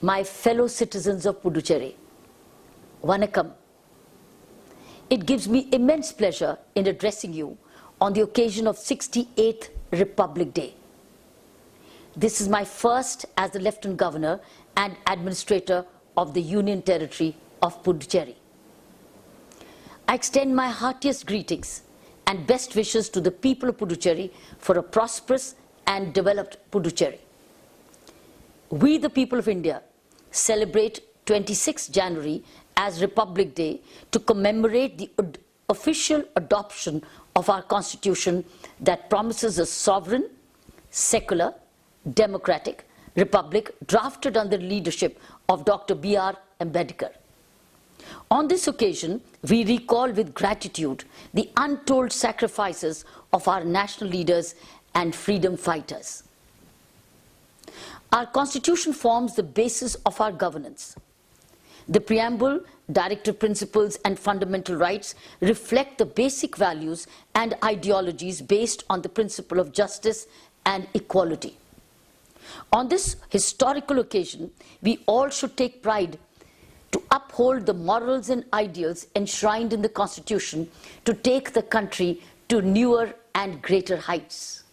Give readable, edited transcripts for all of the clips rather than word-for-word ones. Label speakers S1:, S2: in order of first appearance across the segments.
S1: My fellow citizens of Puducherry, Vanakkam. It gives me immense pleasure in addressing you on the occasion of 68th Republic Day. This is my first as the Lieutenant Governor and Administrator of the Union Territory of Puducherry. I extend my heartiest greetings and best wishes to the people of Puducherry for a prosperous and developed Puducherry. We, the people of India, celebrate 26 January as Republic Day to commemorate the official adoption of our Constitution that promises a sovereign, secular, democratic republic drafted under the leadership of Dr. B.R. Ambedkar. On this occasion, we recall with gratitude the untold sacrifices of our national leaders and freedom fighters. Our Constitution forms the basis of our governance. The preamble, directive principles and fundamental rights reflect the basic values and ideologies based on the principle of justice and equality. On this historical occasion, we all should take pride to uphold the morals and ideals enshrined in the Constitution to take the country to newer and greater heights.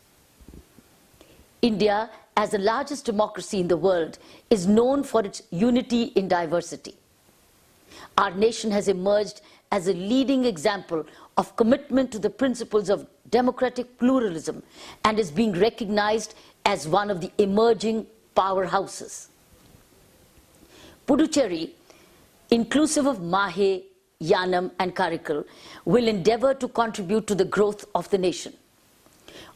S1: India, as the largest democracy in the world, is known for its unity in diversity. Our nation has emerged as a leading example of commitment to the principles of democratic pluralism and is being recognized as one of the emerging powerhouses. Puducherry, inclusive of Mahe, Yanam and Karikal, will endeavor to contribute to the growth of the nation.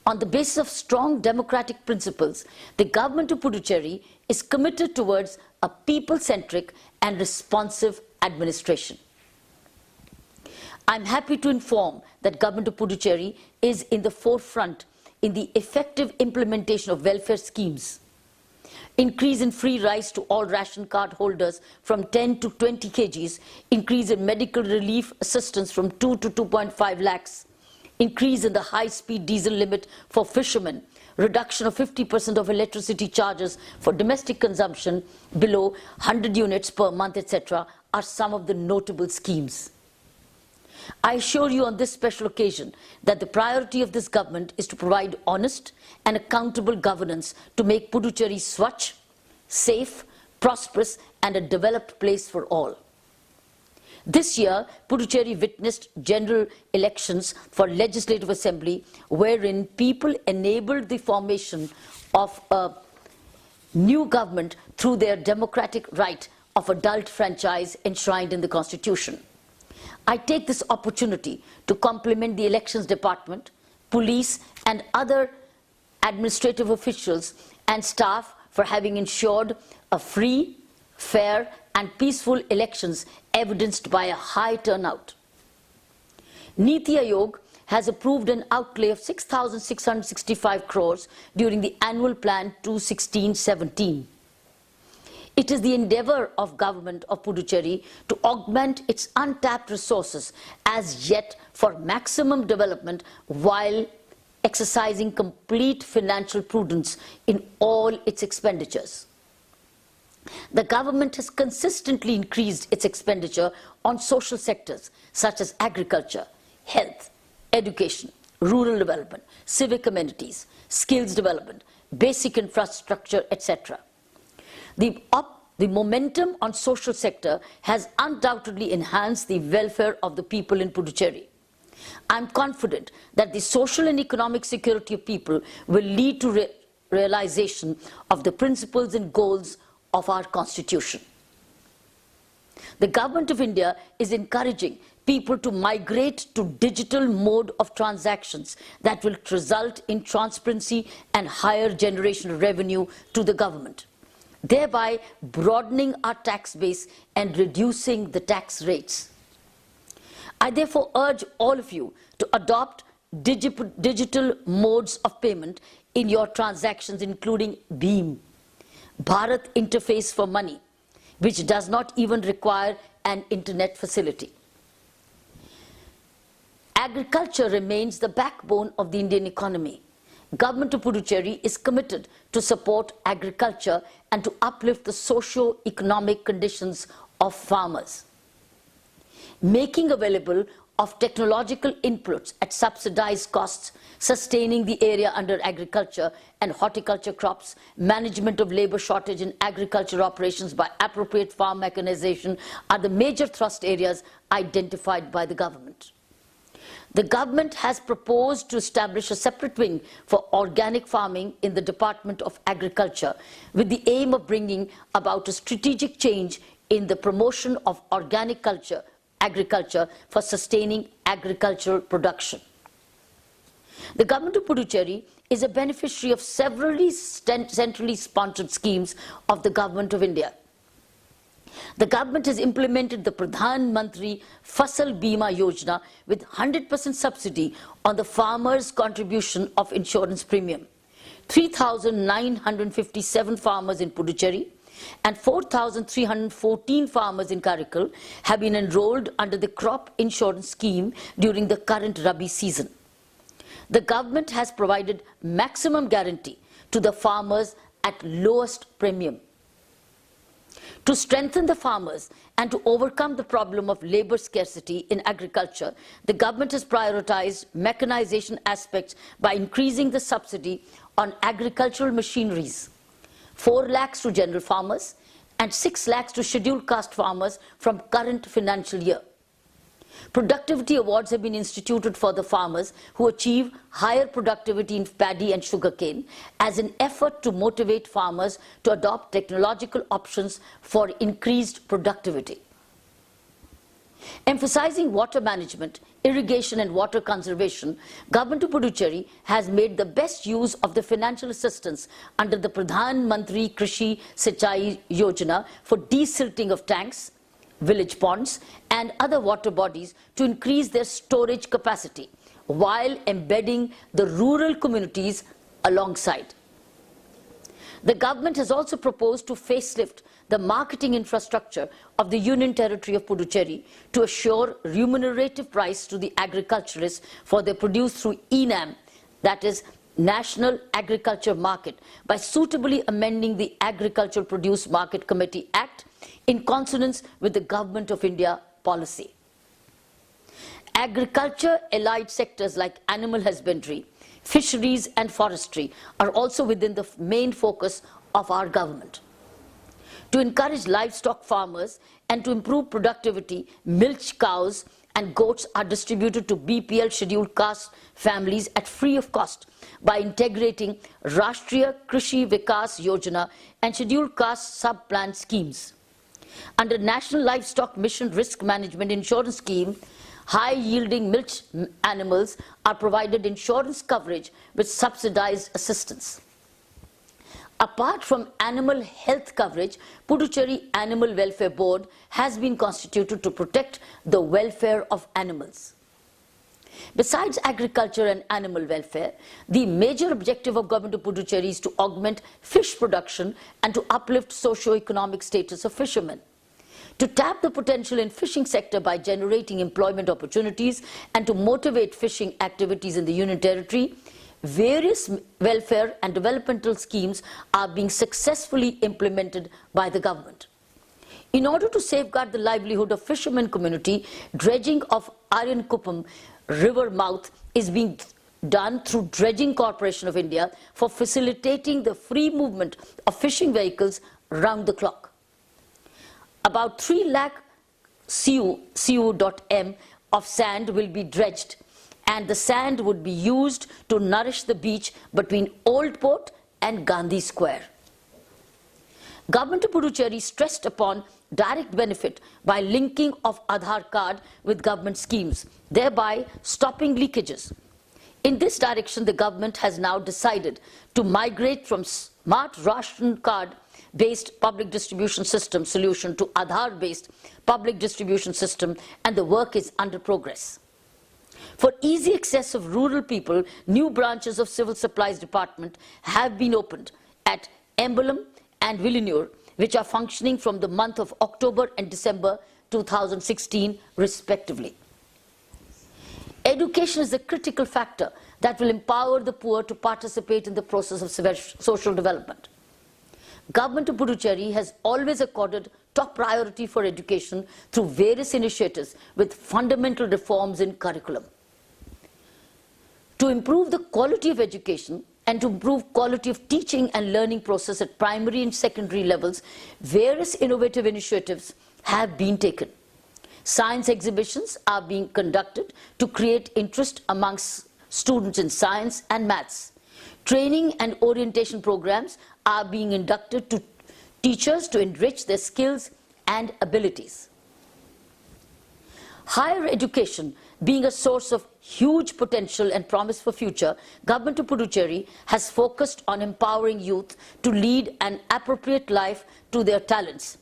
S1: On the basis of strong democratic principles, the government of Puducherry is committed towards a people-centric and responsive administration. I am happy to inform that Government of Puducherry is in the forefront in the effective implementation of welfare schemes. Increase in free rice to all ration card holders from 10 to 20 kgs, increase in medical relief assistance from 2 to 2.5 lakhs, increase in the high-speed diesel limit for fishermen, reduction of 50% of electricity charges for domestic consumption below 100 units per month, etc., are some of the notable schemes. I assure you on this special occasion that the priority of this government is to provide honest and accountable governance to make Puducherry Swachh, safe, prosperous and a developed place for all. This year, Puducherry witnessed general elections for Legislative Assembly wherein people enabled the formation of a new government through their democratic right of adult franchise enshrined in the Constitution. I take this opportunity to compliment the Elections Department, police and other administrative officials and staff for having ensured a free, fair and peaceful elections evidenced by a high turnout. Niti Aayog has approved an outlay of 6,665 crores during the annual plan 2016-17. It is the endeavour of Government of Puducherry to augment its untapped resources as yet for maximum development while exercising complete financial prudence in all its expenditures. The government has consistently increased its expenditure on social sectors such as agriculture, health, education, rural development, civic amenities, skills development, basic infrastructure, etc. The momentum on social sector has undoubtedly enhanced the welfare of the people in Puducherry. I am confident that the social and economic security of people will lead to realization of the principles and goals of our Constitution. The Government of India is encouraging people to migrate to digital mode of transactions that will result in transparency and higher generation of revenue to the government, thereby broadening our tax base and reducing the tax rates. I therefore urge all of you to adopt digital modes of payment in your transactions, including BHIM, Bharat Interface for Money, which does not even require an internet facility. Agriculture remains the backbone of the Indian economy. Government of Puducherry is committed to support agriculture and to uplift the socio-economic conditions of farmers. Making available of technological inputs at subsidized costs, sustaining the area under agriculture and horticulture crops, management of labor shortage in agriculture operations by appropriate farm mechanization are the major thrust areas identified by the government. The government has proposed to establish a separate wing for organic farming in the Department of Agriculture with the aim of bringing about a strategic change in the promotion of organic agriculture for sustaining agricultural production. The government of Puducherry is a beneficiary of several centrally sponsored schemes of the Government of India. The government has implemented the Pradhan Mantri Fasal Bima Yojana with 100% subsidy on the farmers' contribution of insurance premium. 3,957 farmers in Puducherry and 4,314 farmers in Karaikal have been enrolled under the crop insurance scheme during the current Rabi season. The government has provided maximum guarantee to the farmers at lowest premium. To strengthen the farmers and to overcome the problem of labor scarcity in agriculture, the government has prioritized mechanization aspects by increasing the subsidy on agricultural machineries. 4 lakhs to general farmers and 6 lakhs to scheduled caste farmers from current financial year. Productivity awards have been instituted for the farmers who achieve higher productivity in paddy and sugarcane as an effort to motivate farmers to adopt technological options for increased productivity. Emphasizing water management, irrigation and water conservation, Government of Puducherry has made the best use of the financial assistance under the Pradhan Mantri Krishi Sinchai Yojana for desilting of tanks, village ponds and other water bodies to increase their storage capacity while embedding the rural communities alongside. The government has also proposed to facelift the marketing infrastructure of the Union Territory of Puducherry to assure remunerative price to the agriculturists for their produce through ENAM, that is National Agriculture Market, by suitably amending the Agricultural Produce Market Committee Act in consonance with the Government of India policy. Agriculture-allied sectors like animal husbandry, fisheries and forestry are also within the main focus of our government. To encourage livestock farmers and to improve productivity, milch cows and goats are distributed to BPL scheduled caste families at free of cost by integrating Rashtriya Krishi Vikas Yojana and scheduled caste sub-plan schemes. Under National Livestock Mission Risk Management Insurance Scheme, high-yielding milch animals are provided insurance coverage with subsidized assistance. Apart from animal health coverage, Puducherry Animal Welfare Board has been constituted to protect the welfare of animals. Besides agriculture and animal welfare, the major objective of Government of Puducherry is to augment fish production and to uplift socio-economic status of fishermen. To tap the potential in fishing sector by generating employment opportunities and to motivate fishing activities in the Union Territory, various welfare and developmental schemes are being successfully implemented by the government. In order to safeguard the livelihood of fishermen community, dredging of Aryankupam river mouth is being done through Dredging Corporation of India for facilitating the free movement of fishing vehicles round the clock. About 3 lakh cu.m of sand will be dredged, and the sand would be used to nourish the beach between Old Port and Gandhi Square. Government of Puducherry stressed upon direct benefit by linking of Aadhaar card with government schemes, thereby stopping leakages. In this direction, the government has now decided to migrate from Smart Ration Card-based public distribution system solution to Aadhaar-based public distribution system, and the work is under progress. For easy access of rural people, new branches of Civil Supplies Department have been opened at Emblem and Villanure, which are functioning from the month of October and December 2016 respectively. Education is the critical factor that will empower the poor to participate in the process of social development. Government of Puducherry has always accorded top priority for education through various initiatives with fundamental reforms in curriculum. To improve the quality of education and to improve quality of teaching and learning process at primary and secondary levels, various innovative initiatives have been taken. Science exhibitions are being conducted to create interest amongst students in science and maths. Training and orientation programs are being inducted to teachers to enrich their skills and abilities. Higher education being a source of huge potential and promise for future, Government of Puducherry has focused on empowering youth to lead an appropriate life to their talents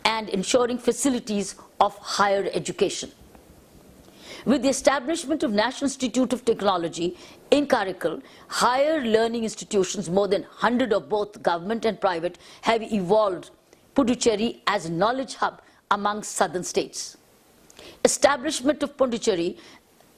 S1: and ensuring facilities of higher education. With the establishment of National Institute of Technology in Karaikal, higher learning institutions, more than 100 of both government and private, have evolved Puducherry as a knowledge hub among southern states. Establishment of Puducherry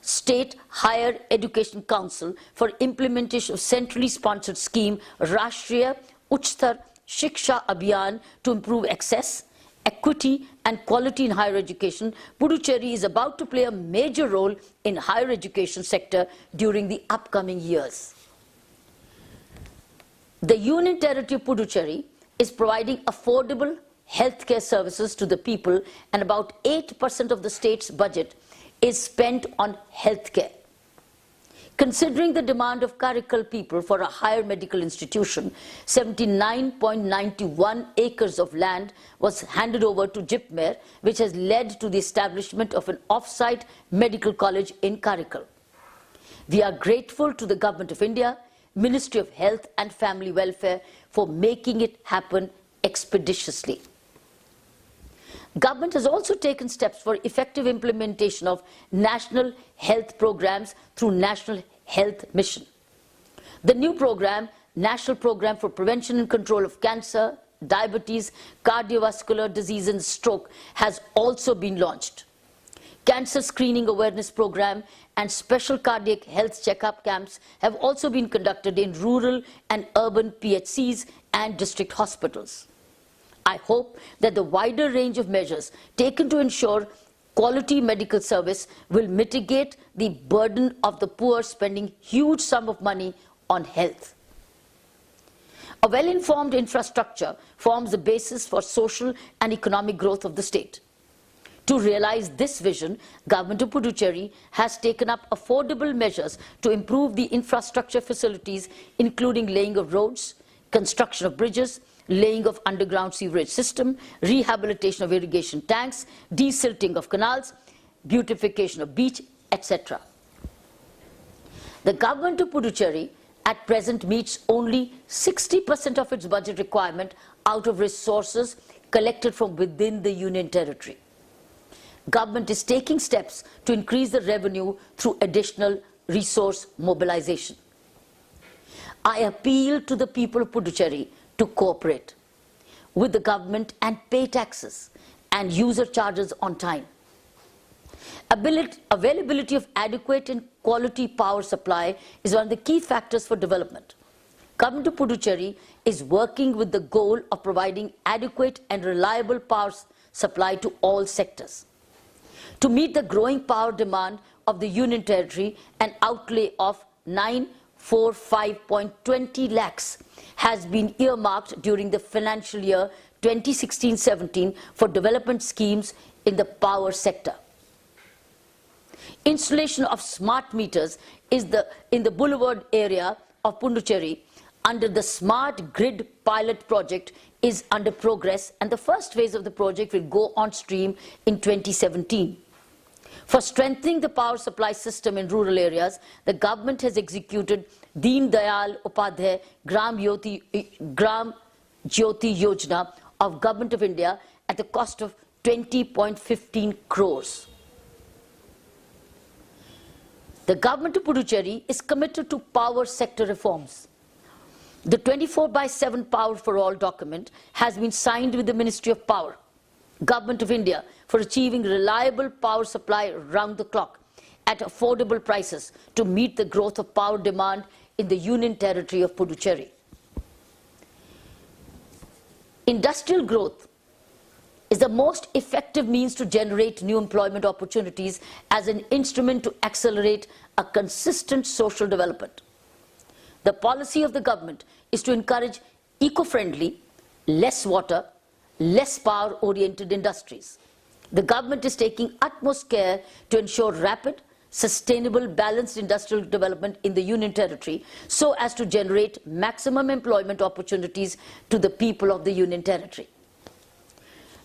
S1: State Higher Education Council for implementation of centrally sponsored scheme Rashtriya Uchtar Shiksha Abhiyan to improve access, equity and quality in higher education. Puducherry is about to play a major role in higher education sector during the upcoming years. The Union Territory of Puducherry is providing affordable healthcare services to the people, and about 8% of the state's budget is spent on healthcare. Considering the demand of Karaikal people for a higher medical institution, 79.91 acres of land was handed over to JIPMER, which has led to the establishment of an off-site medical college in Karaikal. We are grateful to the Government of India, Ministry of Health and Family Welfare for making it happen expeditiously. Government has also taken steps for effective implementation of national health programs through National Health Mission. The new program, National Program for Prevention and Control of Cancer, Diabetes, Cardiovascular Disease and Stroke, has also been launched. Cancer Screening Awareness Program and special cardiac health checkup camps have also been conducted in rural and urban PHCs and district hospitals. I hope that the wider range of measures taken to ensure quality medical service will mitigate the burden of the poor spending huge sum of money on health. A well-informed infrastructure forms the basis for social and economic growth of the state. To realize this vision, Government of Puducherry has taken up affordable measures to improve the infrastructure facilities, including laying of roads, construction of bridges, laying of underground sewerage system, rehabilitation of irrigation tanks, desilting of canals, beautification of beach, etc. The Government of Puducherry at present meets only 60% of its budget requirement out of resources collected from within the Union Territory. Government is taking steps to increase the revenue through additional resource mobilization. I appeal to the people of Puducherry to cooperate with the government and pay taxes and user charges on time. Availability of adequate and quality power supply is one of the key factors for development. Government of Puducherry is working with the goal of providing adequate and reliable power supply to all sectors. To meet the growing power demand of the Union Territory, an outlay of 945.20 lakhs has been earmarked during the financial year 2016-17 for development schemes in the power sector. Installation of smart meters in the boulevard area of Puducherry under the Smart Grid pilot project is under progress, and the first phase of the project will go on stream in 2017. For strengthening the power supply system in rural areas, the government has executed Deen Dayal Upadhyay Gram Jyoti Yojana of Government of India at the cost of 20.15 crores. The Government of Puducherry is committed to power sector reforms. The 24/7 Power for All document has been signed with the Ministry of Power, Government of India, for achieving reliable power supply round the clock at affordable prices to meet the growth of power demand in the Union Territory of Puducherry. Industrial growth is the most effective means to generate new employment opportunities as an instrument to accelerate a consistent social development. The policy of the government is to encourage eco-friendly, less water, less power-oriented industries. The government is taking utmost care to ensure rapid, sustainable, balanced industrial development in the Union Territory so as to generate maximum employment opportunities to the people of the Union Territory.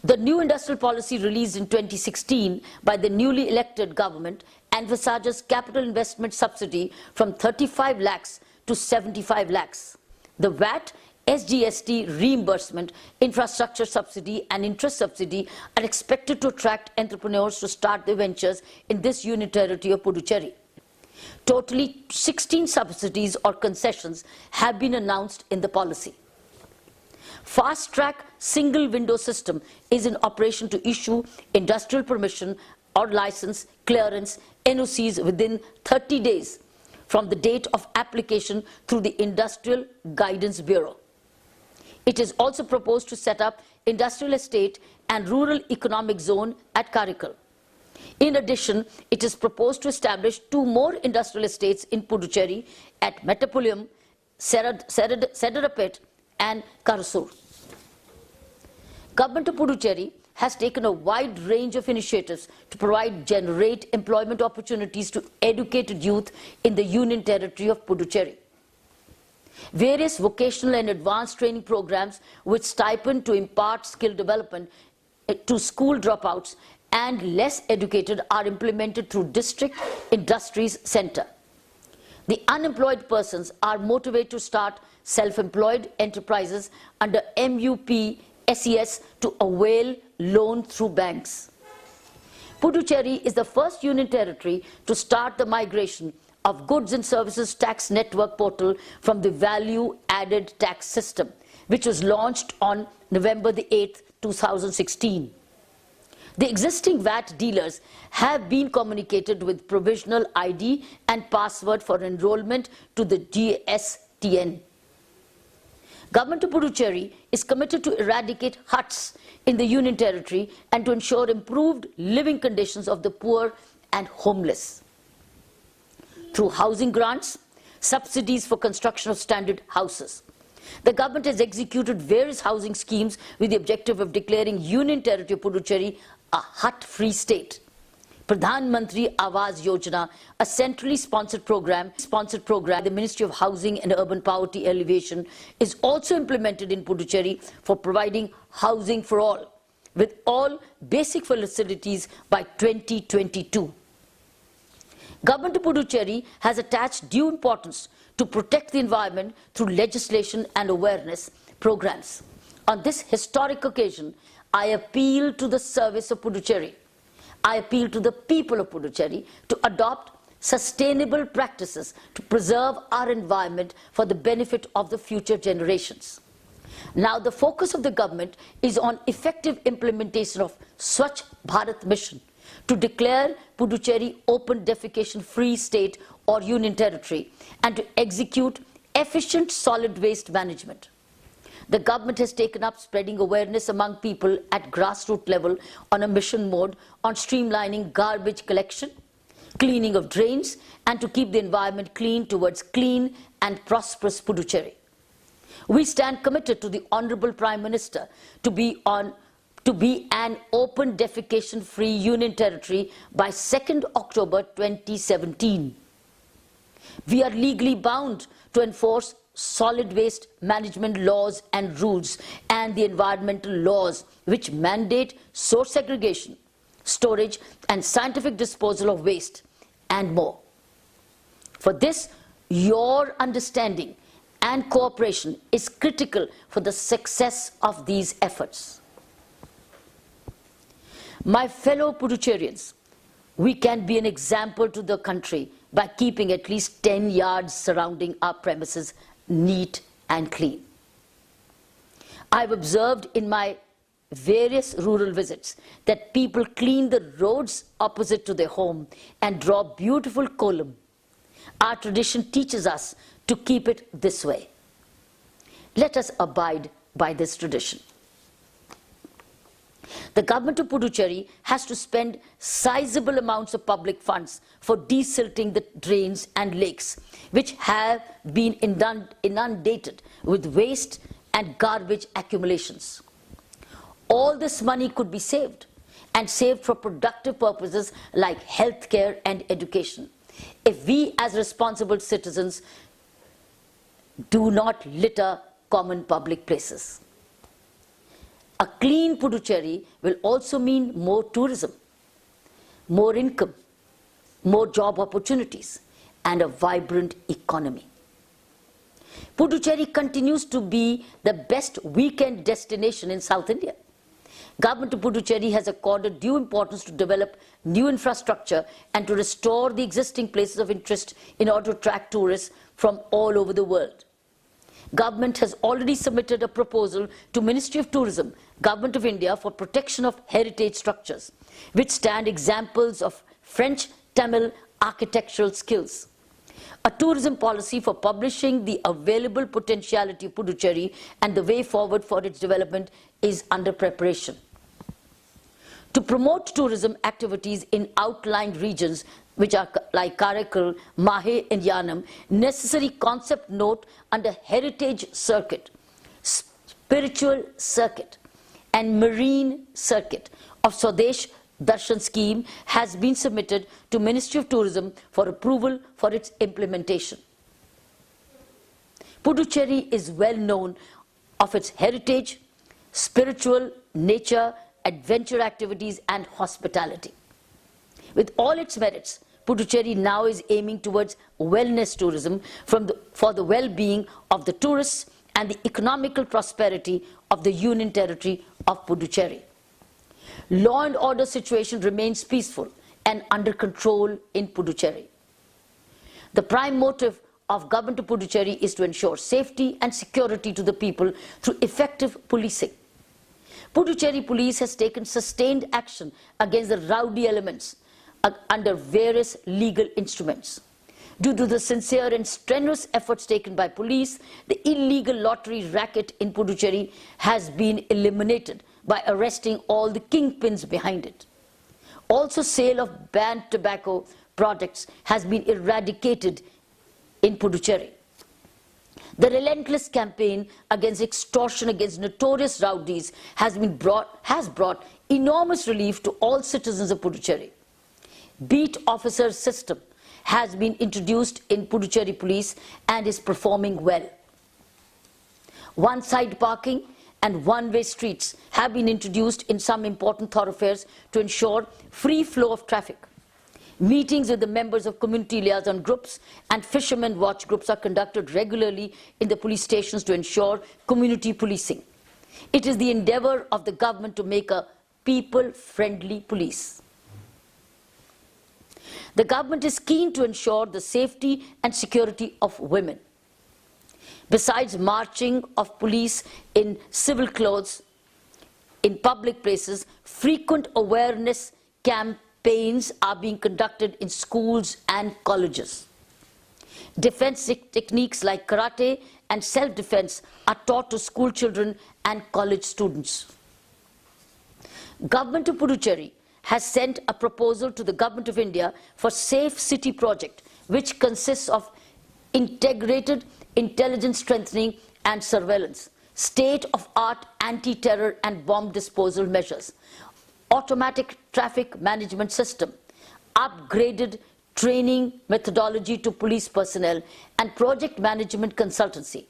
S1: The new industrial policy released in 2016 by the newly elected government envisages capital investment subsidy from 35 lakhs to 75 lakhs. The VAT, SGST reimbursement, infrastructure subsidy and interest subsidy are expected to attract entrepreneurs to start their ventures in this Union Territory of Puducherry. Totally 16 subsidies or concessions have been announced in the policy. Fast-track single window system is in operation to issue industrial permission or license, clearance, NOCs within 30 days from the date of application through the Industrial Guidance Bureau. It is also proposed to set up industrial estate and rural economic zone at Karikal. In addition, it is proposed to establish 2 more industrial estates in Puducherry at Metapulium, Sedarapet and Karasur. Government of Puducherry has taken a wide range of initiatives to generate employment opportunities to educated youth in the Union Territory of Puducherry. Various vocational and advanced training programs with stipend to impart skill development to school dropouts and less educated are implemented through District Industries Centre. The unemployed persons are motivated to start self-employed enterprises under MUP SES to avail loan through banks. Puducherry is the first Union Territory to start the migration of Goods and Services Tax Network portal from the Value Added Tax System, which was launched on November the 8th, 2016. The existing VAT dealers have been communicated with provisional ID and password for enrollment to the GSTN. Government of Puducherry is committed to eradicate huts in the Union Territory and to ensure improved living conditions of the poor and homeless. Through housing grants, subsidies for construction of standard houses, the government has executed various housing schemes with the objective of declaring Union Territory of Puducherry a hut-free state. Pradhan Mantri Awas Yojana, a centrally sponsored program, the Ministry of Housing and Urban Poverty Alleviation, is also implemented in Puducherry for providing housing for all, with all basic facilities by 2022. Government of Puducherry has attached due importance to protect the environment through legislation and awareness programs. On this historic occasion, I appeal to the service of Puducherry. I appeal to the people of Puducherry to adopt sustainable practices to preserve our environment for the benefit of the future generations. Now the focus of the government is on effective implementation of Swachh Bharat Mission to declare Puducherry open defecation free state or Union Territory and to execute efficient solid waste management. The government has taken up spreading awareness among people at grassroots level on a mission mode on streamlining garbage collection, cleaning of drains, and to keep the environment clean towards clean and prosperous Puducherry. We stand committed to the Honorable Prime Minister to be an open defecation-free Union Territory by 2nd October 2017. We are legally bound to enforce solid waste management laws and rules and the environmental laws which mandate source segregation, storage and scientific disposal of waste and more. For this, your understanding and cooperation is critical for the success of these efforts. My fellow Puducherrians, we can be an example to the country by keeping at least 10 yards surrounding our premises neat and clean. I've observed in my various rural visits that people clean the roads opposite to their home and draw beautiful kolam. Our tradition teaches us to keep it this way. Let us abide by this tradition. The government of Puducherry has to spend sizable amounts of public funds for desilting the drains and lakes, which have been inundated with waste and garbage accumulations. All this money could be saved, and saved for productive purposes like healthcare and education, if we as responsible citizens do not litter common public places. A clean Puducherry will also mean more tourism, more income, more job opportunities, and a vibrant economy. Puducherry continues to be the best weekend destination in South India. Government of Puducherry has accorded due importance to develop new infrastructure and to restore the existing places of interest in order to attract tourists from all over the world. Government has already submitted a proposal to Ministry of Tourism, Government of India, for protection of heritage structures, which stand examples of French Tamil architectural skills. A tourism policy for publishing the available potentiality of Puducherry and the way forward for its development is under preparation. To promote tourism activities in outlying regions, which are like Karaikal, Mahe and Yanam, necessary concept note under heritage circuit, spiritual circuit and marine circuit of Swadesh Darshan scheme has been submitted to Ministry of Tourism for approval for its implementation. Puducherry is well known of its heritage, spiritual, nature, adventure activities and hospitality. With all its merits, Puducherry now is aiming towards wellness tourism for the well-being of the tourists and the economical prosperity of the Union Territory of Puducherry. Law and order situation remains peaceful and under control in Puducherry. The prime motive of Government of Puducherry is to ensure safety and security to the people through effective policing. Puducherry police has taken sustained action against the rowdy elements under various legal instruments. Due to the sincere and strenuous efforts taken by police, the illegal lottery racket in Puducherry has been eliminated by arresting all the kingpins behind it. Also, sale of banned tobacco products has been eradicated in Puducherry. The relentless campaign against extortion against notorious rowdies has brought enormous relief to all citizens of Puducherry. Beat officer system has been introduced in Puducherry police and is performing well. One-side parking and one-way streets have been introduced in some important thoroughfares to ensure free flow of traffic. Meetings with the members of community liaison groups and fishermen watch groups are conducted regularly in the police stations to ensure community policing. It is the endeavor of the government to make a people-friendly police. The government is keen to ensure the safety and security of women. Besides marching of police in civil clothes in public places, frequent awareness campaigns are being conducted in schools and colleges. Defense techniques like karate and self-defense are taught to school children and college students. Government of Puducherry has sent a proposal to the Government of India for Safe City project, which consists of integrated intelligence strengthening and surveillance, state-of-art anti-terror and bomb disposal measures, automatic traffic management system, upgraded training methodology to police personnel, and project management consultancy.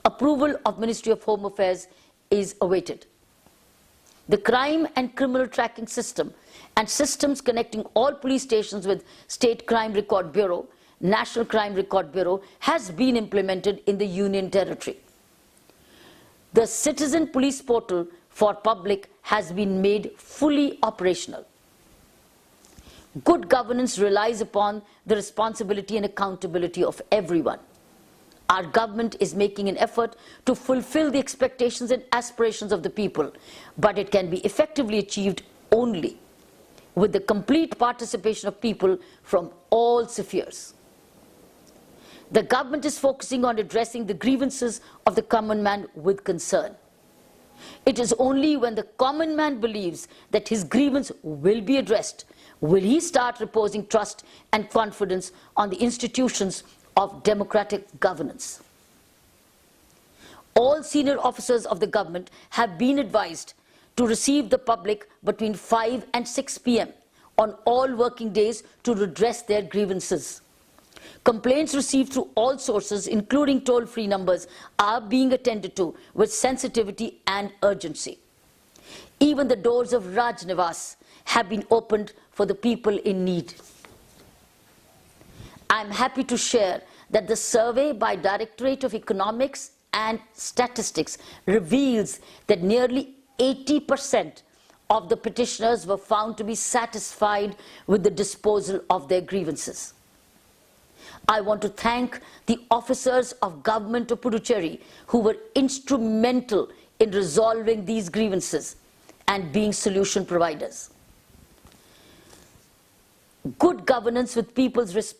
S1: Approval of Ministry of Home Affairs is awaited. The crime and criminal tracking system and systems connecting all police stations with State Crime Record Bureau, National Crime Record Bureau has been implemented in the Union Territory. The Citizen Police Portal for public has been made fully operational. Good governance relies upon the responsibility and accountability of everyone. Our government is making an effort to fulfill the expectations and aspirations of the people, but it can be effectively achieved only with the complete participation of people from all spheres. The government is focusing on addressing the grievances of the common man with concern. It is only when the common man believes that his grievance will be addressed will he start reposing trust and confidence on the institutions of democratic governance. All senior officers of the government have been advised to receive the public between 5 and 6 p.m. on all working days to redress their grievances. Complaints received through all sources, including toll-free numbers, are being attended to with sensitivity and urgency. Even the doors of Raj Nivas have been opened for the people in need. I am happy to share that the survey by Directorate of Economics and Statistics reveals that nearly 80% of the petitioners were found to be satisfied with the disposal of their grievances. I want to thank the officers of government of Puducherry who were instrumental in resolving these grievances and being solution providers. Good governance with people's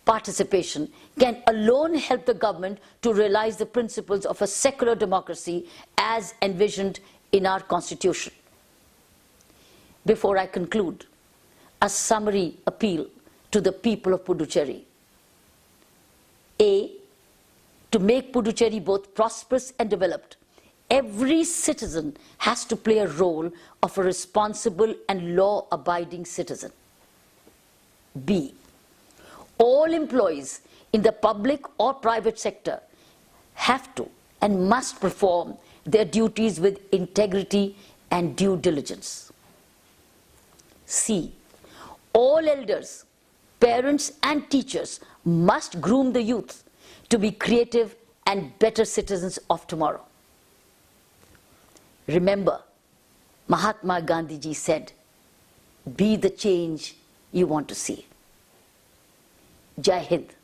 S1: participation can alone help the government to realize the principles of a secular democracy as envisioned in our Constitution. Before I conclude, a summary appeal to the people of Puducherry. A, to make Puducherry both prosperous and developed, every citizen has to play a role of a responsible and law-abiding citizen. B, all employees in the public or private sector have to and must perform their duties with integrity and due diligence. C, all elders, parents and teachers must groom the youth to be creative and better citizens of tomorrow. Remember, Mahatma Gandhi ji said, "Be the change you want to see." Jai Hind.